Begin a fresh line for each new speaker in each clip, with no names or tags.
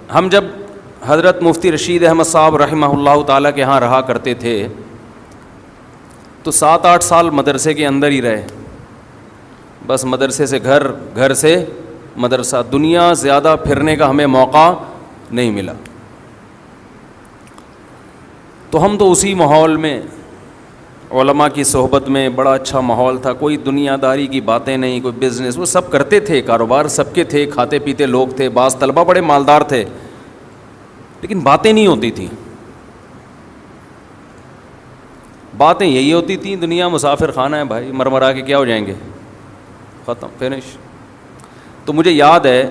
ہم جب حضرت مفتی رشید احمد صاحب رحمہ اللہ تعالیٰ کے ہاں رہا کرتے تھے تو 7-8 سال مدرسے کے اندر ہی رہے. بس مدرسے سے گھر، گھر سے مدرسہ، دنیا زیادہ پھرنے کا ہمیں موقع نہیں ملا. تو ہم تو اسی ماحول میں، علماء کی صحبت میں، بڑا اچھا ماحول تھا، کوئی دنیا داری کی باتیں نہیں، کوئی بزنس، وہ سب کرتے تھے، کاروبار سب کے تھے، کھاتے پیتے لوگ تھے، بعض طلبہ بڑے مالدار تھے، لیکن باتیں نہیں ہوتی تھیں. باتیں یہی ہوتی تھیں، دنیا مسافر خانہ ہے بھائی، مرمرا کے کیا ہو جائیں گے، ختم، فنش. تو مجھے یاد ہے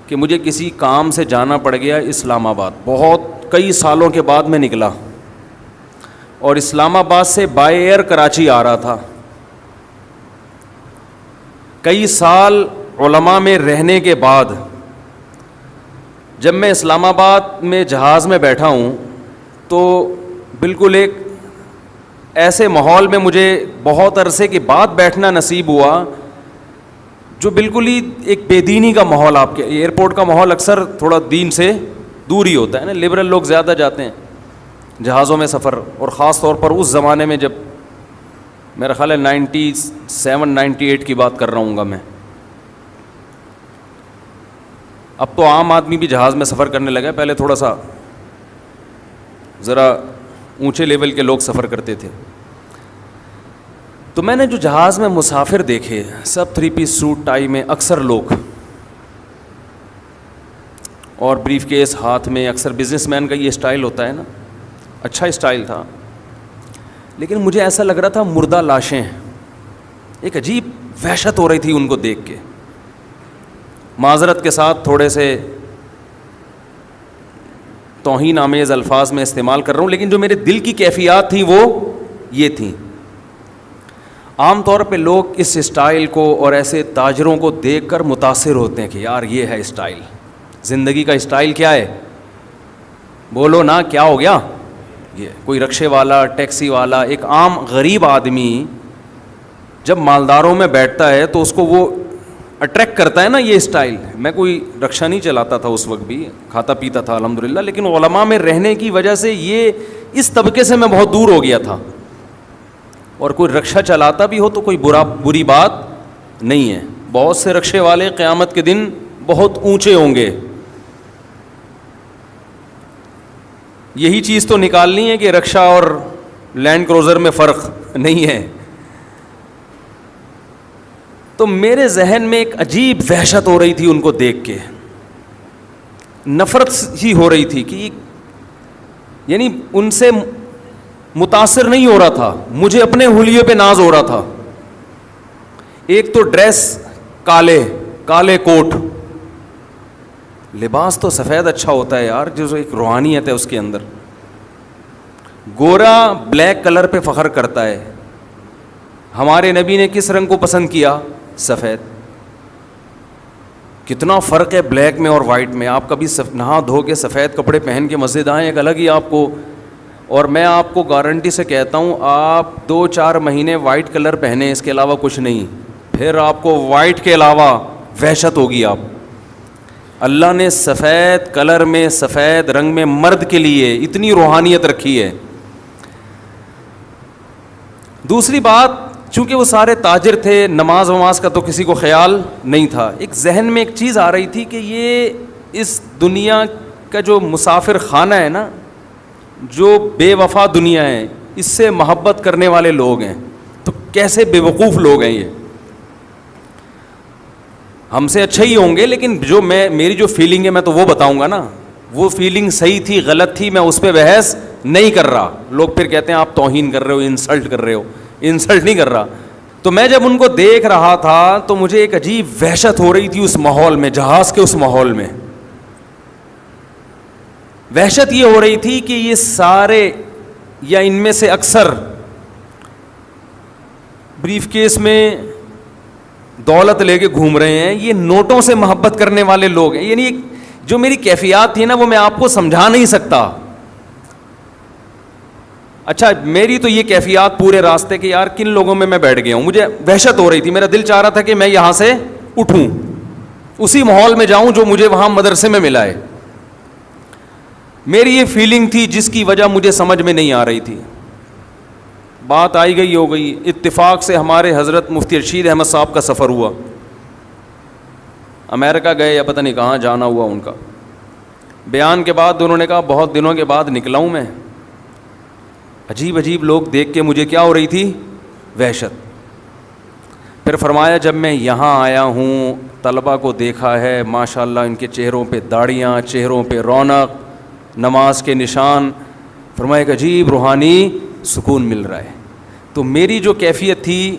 کہ مجھے کسی کام سے جانا پڑ گیا اسلام آباد، بہت کئی سالوں کے بعد میں نکلا، اور اسلام آباد سے بائی ایئر کراچی آ رہا تھا. کئی سال علماء میں رہنے کے بعد جب میں اسلام آباد میں جہاز میں بیٹھا ہوں تو بالکل ایک ایسے ماحول میں مجھے بہت عرصے کے بعد بیٹھنا نصیب ہوا جو بالکل ہی ایک بے دینی کا ماحول. آپ کے ایئرپورٹ کا ماحول اکثر تھوڑا دین سے دور ہی ہوتا ہے نا، لبرل لوگ زیادہ جاتے ہیں جہازوں میں سفر، اور خاص طور پر اس زمانے میں جب میرا خیال ہے 97-98 کی بات کر رہا ہوں گا میں. اب تو عام آدمی بھی جہاز میں سفر کرنے لگا، پہلے تھوڑا سا ذرا اونچے لیول کے لوگ سفر کرتے تھے. تو میں نے جو جہاز میں مسافر دیکھے سب 3 پیس سوٹ ٹائی میں اکثر لوگ، اور بریف کیس ہاتھ میں. اکثر بزنس مین کا یہ اسٹائل ہوتا ہے نا، اچھا اسٹائل تھا، لیکن مجھے ایسا لگ رہا تھا مردہ لاشیں. ایک عجیب وحشت ہو رہی تھی ان کو دیکھ کے. معذرت کے ساتھ تھوڑے سے توہین آمیز الفاظ میں استعمال کر رہا ہوں، لیکن جو میرے دل کی کیفیات تھیں وہ یہ تھیں. عام طور پہ لوگ اس اسٹائل کو اور ایسے تاجروں کو دیکھ کر متاثر ہوتے ہیں کہ یار یہ ہے اسٹائل، زندگی کا اسٹائل کیا ہے، بولو نا کیا ہو گیا. یہ کوئی رکشے والا، ٹیکسی والا، ایک عام غریب آدمی جب مالداروں میں بیٹھتا ہے تو اس کو وہ اٹریکٹ کرتا ہے نا یہ اسٹائل. میں کوئی رکشہ نہیں چلاتا تھا اس وقت، بھی کھاتا پیتا تھا الحمدللہ، لیکن علماء میں رہنے کی وجہ سے یہ اس طبقے سے میں بہت دور ہو گیا تھا. اور کوئی رکشہ چلاتا بھی ہو تو کوئی بری بات نہیں ہے. بہت سے رکشے والے قیامت کے دن بہت اونچے ہوں گے. یہی چیز تو نکالنی ہے کہ رکشہ اور لینڈ کروزر میں فرق نہیں ہے. تو میرے ذہن میں ایک عجیب وحشت ہو رہی تھی ان کو دیکھ کے، نفرت ہی ہو رہی تھی کہ یعنی ان سے متاثر نہیں ہو رہا تھا، مجھے اپنے حلیے پہ ناز ہو رہا تھا. ایک تو ڈریس کالے کوٹ، لباس تو سفید اچھا ہوتا ہے یار، جو ایک روحانیت ہے اس کے اندر. گورا بلیک کلر پہ فخر کرتا ہے. ہمارے نبی نے کس رنگ کو پسند کیا؟ سفید. کتنا فرق ہے بلیک میں اور وائٹ میں. آپ کبھی نہا دھو کے سفید کپڑے پہن کے مسجد آئیں، ایک الگ ہی آپ کو. اور میں آپ کو گارنٹی سے کہتا ہوں آپ 2-4 مہینے وائٹ کلر پہنے، اس کے علاوہ کچھ نہیں، پھر آپ کو وائٹ کے علاوہ وحشت ہوگی. آپ اللہ نے سفید کلر میں، سفید رنگ میں مرد کے لیے اتنی روحانیت رکھی ہے. دوسری بات، چونکہ وہ سارے تاجر تھے، نماز وماز کا تو کسی کو خیال نہیں تھا. ایک ذہن میں ایک چیز آ رہی تھی کہ یہ اس دنیا کا جو مسافر خانہ ہے نا، جو بے وفا دنیا ہے، اس سے محبت کرنے والے لوگ ہیں. تو کیسے بے وقوف لوگ ہیں یہ. ہم سے اچھے ہی ہوں گے، لیکن جو میری جو فیلنگ ہے میں تو وہ بتاؤں گا نا. وہ فیلنگ صحیح تھی غلط تھی میں اس پہ بحث نہیں کر رہا. لوگ پھر کہتے ہیں آپ توہین کر رہے ہو، انسلٹ کر رہے ہو. انسلٹ نہیں کر رہا. تو میں جب ان کو دیکھ رہا تھا تو مجھے ایک عجیب وحشت ہو رہی تھی اس ماحول میں، جہاز کے اس ماحول میں. وحشت یہ ہو رہی تھی کہ یہ سارے یا ان میں سے اکثر بریف کیس میں دولت لے کے گھوم رہے ہیں. یہ نوٹوں سے محبت کرنے والے لوگ ہیں. یعنی جو میری کیفیات تھی نا وہ میں آپ کو سمجھا نہیں سکتا. اچھا میری تو یہ کیفیات پورے راستے کہ یار کن لوگوں میں بیٹھ گیا ہوں. مجھے وحشت ہو رہی تھی، میرا دل چاہ رہا تھا کہ میں یہاں سے اٹھوں. اسی ماحول میں جاؤں جو مجھے وہاں مدرسے میں ملا ہے. میری یہ فیلنگ تھی جس کی وجہ مجھے سمجھ میں نہیں آ رہی تھی. بات آئی گئی ہو گئی. اتفاق سے ہمارے حضرت مفتی رشید احمد صاحب کا سفر ہوا, امریکہ گئے یا پتہ نہیں کہاں جانا ہوا ان کا. بیان کے بعد انہوں نے کہا بہت دنوں کے بعد نکلا ہوں میں. عجیب عجیب لوگ دیکھ کے مجھے کیا ہو رہی تھی, وحشت. پھر فرمایا جب میں یہاں آیا ہوں طلبہ کو دیکھا ہے, ماشاءاللہ ان کے چہروں پہ داڑیاں, چہروں پہ رونق, نماز کے نشان. فرمایا ایک عجیب روحانی سکون مل رہا ہے. تو میری جو کیفیت تھی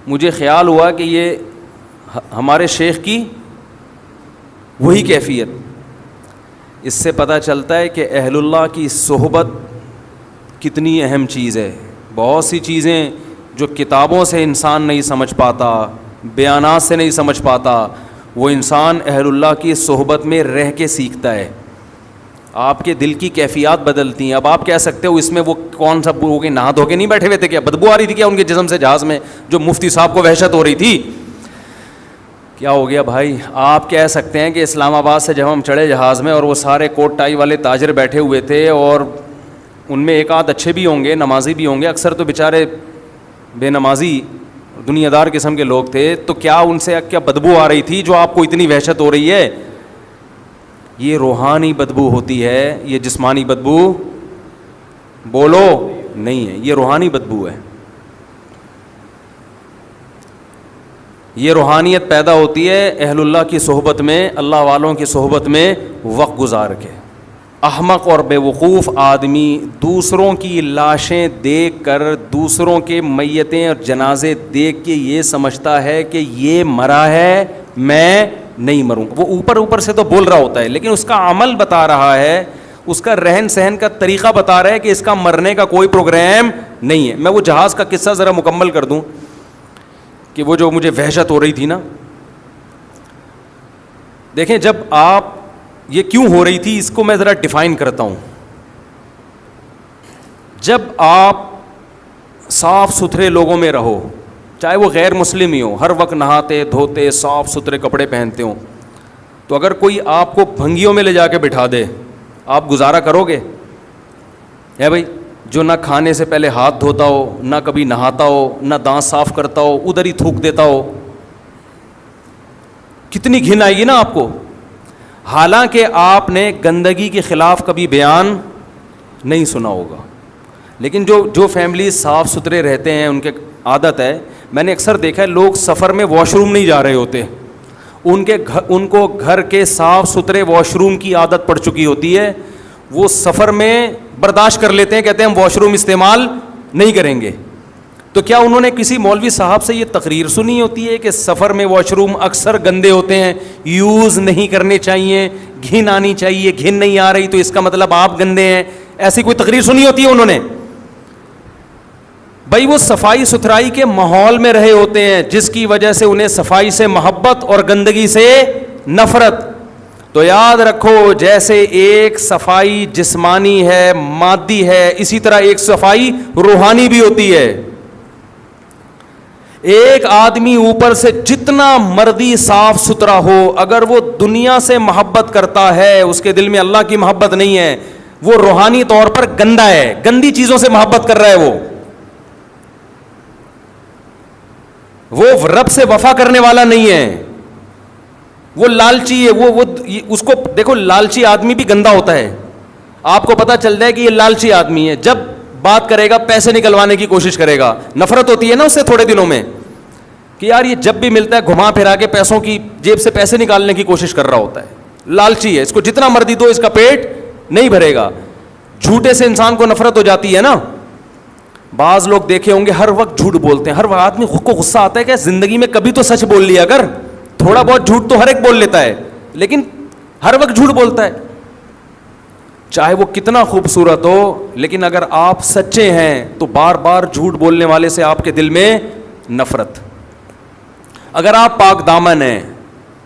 مجھے خیال ہوا کہ یہ ہمارے شیخ کی وہی کیفیت. اس سے پتہ چلتا ہے کہ اہل اللہ کی صحبت کتنی اہم چیز ہے. بہت سی چیزیں جو کتابوں سے انسان نہیں سمجھ پاتا, بیانات سے نہیں سمجھ پاتا, وہ انسان اہل اللہ کی صحبت میں رہ کے سیکھتا ہے. آپ کے دل کی کیفیات بدلتی ہیں. اب آپ کہہ سکتے ہو اس میں وہ کون سا ہو گئے, نہا دھو کے نہیں بیٹھے ہوئے تھے, کیا بدبو آ رہی تھی کیا ان کے جسم سے جہاز میں, جو مفتی صاحب کو وحشت ہو رہی تھی؟ کیا ہو گیا بھائی؟ آپ کہہ سکتے ہیں کہ اسلام آباد سے جب ہم چڑھے جہاز میں اور وہ سارے کوٹ ٹائی والے تاجر بیٹھے ہوئے تھے, اور ان میں ایک آدھ اچھے بھی ہوں گے, نمازی بھی ہوں گے, اکثر تو بیچارے بے نمازی دنیا دار قسم کے لوگ تھے, تو کیا ان سے کیا بدبو آ رہی تھی جو آپ کو اتنی وحشت ہو رہی ہے؟ یہ روحانی بدبو ہوتی ہے, یہ جسمانی بدبو بولو نہیں ہے, یہ روحانی بدبو ہے. یہ روحانیت پیدا ہوتی ہے اہل اللہ کی صحبت میں, اللہ والوں کی صحبت میں وقت گزار کے. احمق اور بے وقوف آدمی دوسروں کی لاشیں دیکھ کر, دوسروں کے میتیں اور جنازے دیکھ کے یہ سمجھتا ہے کہ یہ مرا ہے, میں نہیں مروں. وہ اوپر سے تو بول رہا ہوتا ہے, لیکن اس کا عمل بتا رہا ہے, اس کا رہن سہن کا طریقہ بتا رہا ہے کہ اس کا مرنے کا کوئی پروگرام نہیں ہے. میں وہ جہاز کا قصہ ذرا مکمل کر دوں کہ وہ جو مجھے وحشت ہو رہی تھی نا. دیکھیں جب آپ یہ کیوں ہو رہی تھی اس کو میں ذرا ڈیفائن کرتا ہوں. جب آپ صاف ستھرے لوگوں میں رہو, چاہے وہ غیر مسلم ہی ہو, ہر وقت نہاتے دھوتے صاف ستھرے کپڑے پہنتے ہوں, تو اگر کوئی آپ کو بھنگیوں میں لے جا کے بٹھا دے, آپ گزارا کرو گے؟ ہے بھائی, جو نہ کھانے سے پہلے ہاتھ دھوتا ہو, نہ کبھی نہاتا ہو, نہ دانت صاف کرتا ہو, ادھر ہی تھوک دیتا ہو, کتنی گھن آئے گی نا آپ کو. حالانکہ آپ نے گندگی کے خلاف کبھی بیان نہیں سنا ہوگا, لیکن جو فیملی صاف ستھرے رہتے ہیں ان کے عادت ہے, میں نے اکثر دیکھا ہے لوگ سفر میں واش روم نہیں جا رہے ہوتے, ان کو گھر کے صاف ستھرے واش روم کی عادت پڑ چکی ہوتی ہے, وہ سفر میں برداشت کر لیتے ہیں, کہتے ہیں ہم واش روم استعمال نہیں کریں گے. تو کیا انہوں نے کسی مولوی صاحب سے یہ تقریر سنی ہوتی ہے کہ سفر میں واش روم اکثر گندے ہوتے ہیں, یوز نہیں کرنے چاہیے, گھن آنی چاہیے, گھن نہیں آ رہی تو اس کا مطلب آپ گندے ہیں, ایسی کوئی تقریر سنی ہوتی ہے انہوں نے؟ بھائی وہ صفائی ستھرائی کے ماحول میں رہے ہوتے ہیں جس کی وجہ سے انہیں صفائی سے محبت اور گندگی سے نفرت. تو یاد رکھو, جیسے ایک صفائی جسمانی ہے, مادی ہے, اسی طرح ایک صفائی روحانی بھی ہوتی ہے. ایک آدمی اوپر سے جتنا مرضی صاف ستھرا ہو, اگر وہ دنیا سے محبت کرتا ہے, اس کے دل میں اللہ کی محبت نہیں ہے, وہ روحانی طور پر گندا ہے, گندی چیزوں سے محبت کر رہا ہے, وہ رب سے وفا کرنے والا نہیں ہے, وہ لالچی ہے. وہ اس کو دیکھو, لالچی آدمی بھی گندا ہوتا ہے. آپ کو پتہ چل جائے کہ یہ لالچی آدمی ہے, جب بات کرے گا پیسے نکلوانے کی کوشش کرے گا, نفرت ہوتی ہے نا اس سے تھوڑے دنوں میں کہ یار یہ جب بھی ملتا ہے گھما پھرا کے پیسوں کی جیب سے پیسے نکالنے کی کوشش کر رہا ہوتا ہے. لالچی ہے, اس کو جتنا مرضی دو اس کا پیٹ نہیں بھرے گا. جھوٹے سے انسان کو نفرت ہو جاتی ہے نا. بعض لوگ دیکھے ہوں گے ہر وقت جھوٹ بولتے ہیں, ہر وقت آدمی خود کو غصہ آتا ہے کہ زندگی میں کبھی تو سچ بول لیا کر, تھوڑا بہت جھوٹ تو ہر ایک بول لیتا ہے, لیکن ہر وقت جھوٹ بولتا ہے, چاہے وہ کتنا خوبصورت ہو. لیکن اگر آپ سچے ہیں تو بار بار جھوٹ بولنے والے سے آپ کے دل میں نفرت. اگر آپ پاک دامن ہیں,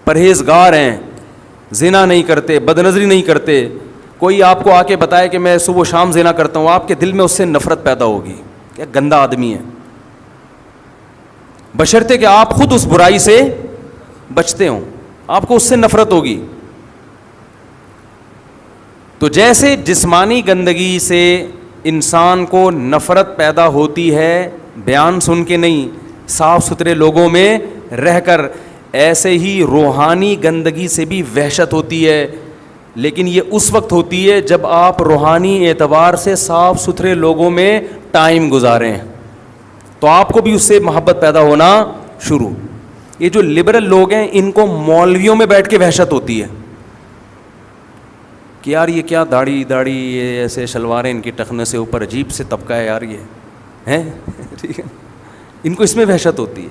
پرہیزگار ہیں, زنا نہیں کرتے, بدنظری نہیں کرتے, کوئی آپ کو آ کے بتائے کہ میں صبح و شام زنا کرتا ہوں, آپ کے دل میں اس سے نفرت پیدا ہوگی, کیا گندا آدمی ہے, بشرطے کہ آپ خود اس برائی سے بچتے ہوں. آپ کو اس سے نفرت ہوگی. تو جیسے جسمانی گندگی سے انسان کو نفرت پیدا ہوتی ہے بیان سن کے نہیں, صاف ستھرے لوگوں میں رہ کر, ایسے ہی روحانی گندگی سے بھی وحشت ہوتی ہے, لیکن یہ اس وقت ہوتی ہے جب آپ روحانی اعتبار سے صاف ستھرے لوگوں میں ٹائم گزاریں, تو آپ کو بھی اس سے محبت پیدا ہونا شروع. یہ جو لبرل لوگ ہیں ان کو مولویوں میں بیٹھ کے وحشت ہوتی ہے کہ یار یہ کیا داڑھی یہ ایسے شلواریں ان کی ٹخنے سے اوپر, عجیب سے طبقہ ہے یار یہ ہیں, ٹھیک ہے, ان کو اس میں وحشت ہوتی ہے.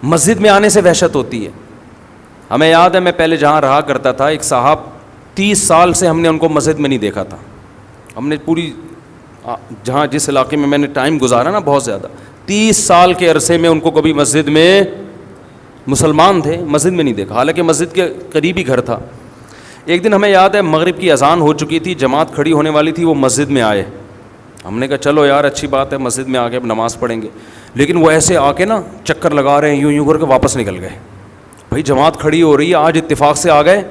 مسجد میں آنے سے وحشت ہوتی ہے. ہمیں یاد ہے میں پہلے جہاں رہا کرتا تھا, ایک صاحب 30 سال سے ہم نے ان کو مسجد میں نہیں دیکھا تھا. ہم نے پوری جہاں جس علاقے میں نے ٹائم گزارا نا بہت زیادہ, 30 سال کے عرصے میں ان کو کبھی مسجد میں, مسلمان تھے, مسجد میں نہیں دیکھا, حالانکہ مسجد کے قریب ہی گھر تھا. ایک دن ہمیں یاد ہے مغرب کی اذان ہو چکی تھی, جماعت کھڑی ہونے والی تھی, وہ مسجد میں آئے. ہم نے کہا چلو یار اچھی بات ہے, مسجد میں آ کے اب نماز پڑھیں گے. لیکن وہ ایسے آ کے نا چکر لگا رہے ہیں, یوں کر کے واپس نکل گئے. بھائی جماعت کھڑی ہو رہی ہے, آج اتفاق سے آ گئے.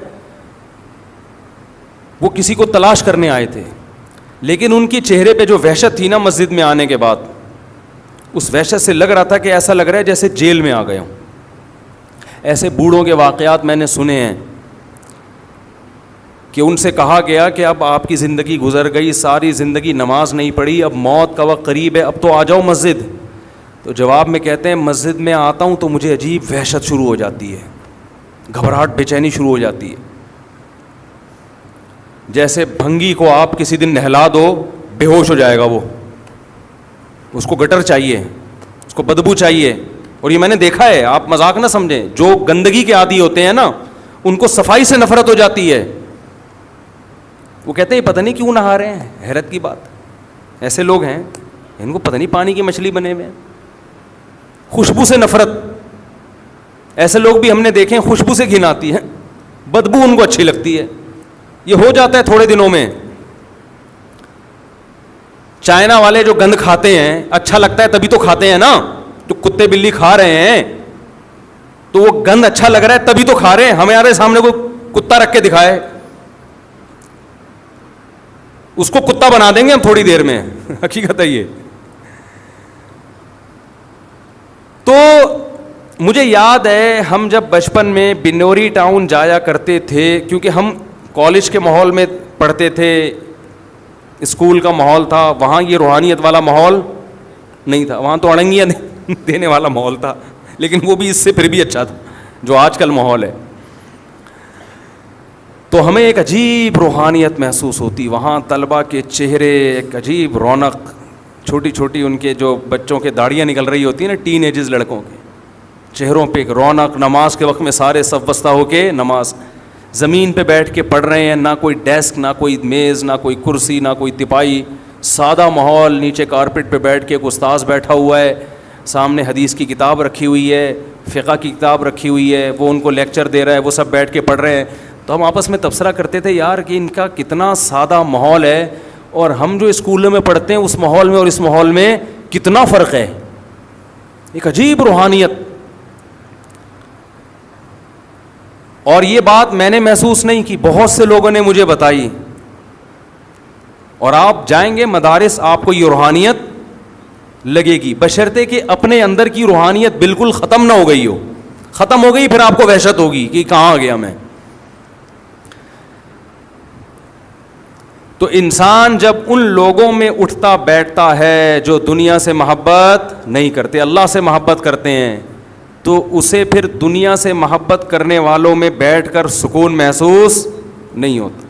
وہ کسی کو تلاش کرنے آئے تھے, لیکن ان کی چہرے پہ جو وحشت تھی نا مسجد میں آنے کے بعد, اس وحشت سے لگ رہا تھا کہ ایسا لگ رہا ہے جیسے جیل میں آ گئے ہوں. ایسے بوڑھوں کے واقعات میں نے سنے ہیں کہ ان سے کہا گیا کہ اب آپ کی زندگی گزر گئی, ساری زندگی نماز نہیں پڑھی, اب موت کا وقت قریب ہے, اب تو آ جاؤ مسجد. تو جواب میں کہتے ہیں مسجد میں آتا ہوں تو مجھے عجیب وحشت شروع ہو جاتی ہے, گھبراہٹ بے چینی شروع ہو جاتی ہے. جیسے بھنگی کو آپ کسی دن نہلا دو بے ہوش ہو جائے گا, وہ اس کو گٹر چاہیے, اس کو بدبو چاہیے. اور یہ میں نے دیکھا ہے, آپ مذاق نہ سمجھیں, جو گندگی کے عادی ہوتے ہیں نا ان کو صفائی سے نفرت ہو جاتی ہے. وہ کہتے ہیں پتہ نہیں کیوں نہا رہے ہیں, حیرت کی بات. ایسے لوگ ہیں ان کو پتہ نہیں پانی کی مچھلی بنے ہوئے ہیں. خوشبو سے نفرت, ایسے لوگ بھی ہم نے دیکھے ہیں, خوشبو سے گھن آتی ہے, بدبو ان کو اچھی لگتی ہے. یہ ہو جاتا ہے تھوڑے دنوں میں. چائنا والے جو گند کھاتے ہیں اچھا لگتا ہے تبھی تو کھاتے ہیں نا, جو کتے بلی کھا رہے ہیں تو وہ گند اچھا لگ رہا ہے تبھی تو کھا رہے ہیں. ہمارے سامنے کوئی کتا رکھ کے دکھائے, اس کو کتا بنا دیں گے ہم تھوڑی دیر میں, حقیقت ہے یہ. تو مجھے یاد ہے ہم جب بچپن میں بنوری ٹاؤن جایا کرتے تھے, کیونکہ ہم کالج کے ماحول میں پڑھتے تھے, اسکول کا ماحول تھا, وہاں یہ روحانیت والا ماحول نہیں تھا, وہاں تو اڑنگیاں دینے والا ماحول تھا, لیکن وہ بھی اس سے پھر بھی اچھا تھا جو آج کل ماحول ہے. تو ہمیں ایک عجیب روحانیت محسوس ہوتی وہاں. طلباء کے چہرے ایک عجیب رونق, چھوٹی چھوٹی ان کے جو بچوں کے داڑیاں نکل رہی ہوتی ہیں نا, ٹین ایجز لڑکوں کے چہروں پہ ایک رونق. نماز کے وقت میں سارے صف بستہ ہو کے نماز, زمین پہ بیٹھ کے پڑھ رہے ہیں, نہ کوئی ڈیسک, نہ کوئی میز, نہ کوئی کرسی, نہ کوئی تپائی, سادہ ماحول. نیچے کارپٹ پہ بیٹھ کے ایک استاذ بیٹھا ہوا ہے, سامنے حدیث کی کتاب رکھی ہوئی ہے, فقہ کی کتاب رکھی ہوئی ہے, وہ ان کو لیکچر دے رہا ہے, وہ سب بیٹھ کے پڑھ رہے ہیں. تو ہم آپس میں تبصرہ کرتے تھے یار کہ ان کا کتنا سادہ ماحول ہے, اور ہم جو اسکولوں میں پڑھتے ہیں اس ماحول میں اور اس ماحول میں کتنا فرق ہے. ایک عجیب روحانیت. اور یہ بات میں نے محسوس نہیں کی, بہت سے لوگوں نے مجھے بتائی. اور آپ جائیں گے مدارس, آپ کو یہ روحانیت لگے گی, بشرطے کہ اپنے اندر کی روحانیت بالکل ختم نہ ہو گئی ہو. ختم ہو گئی پھر آپ کو وحشت ہوگی کہ کہاں آ گیا میں. تو انسان جب ان لوگوں میں اٹھتا بیٹھتا ہے جو دنیا سے محبت نہیں کرتے, اللہ سے محبت کرتے ہیں, تو اسے پھر دنیا سے محبت کرنے والوں میں بیٹھ کر سکون محسوس نہیں ہوتا.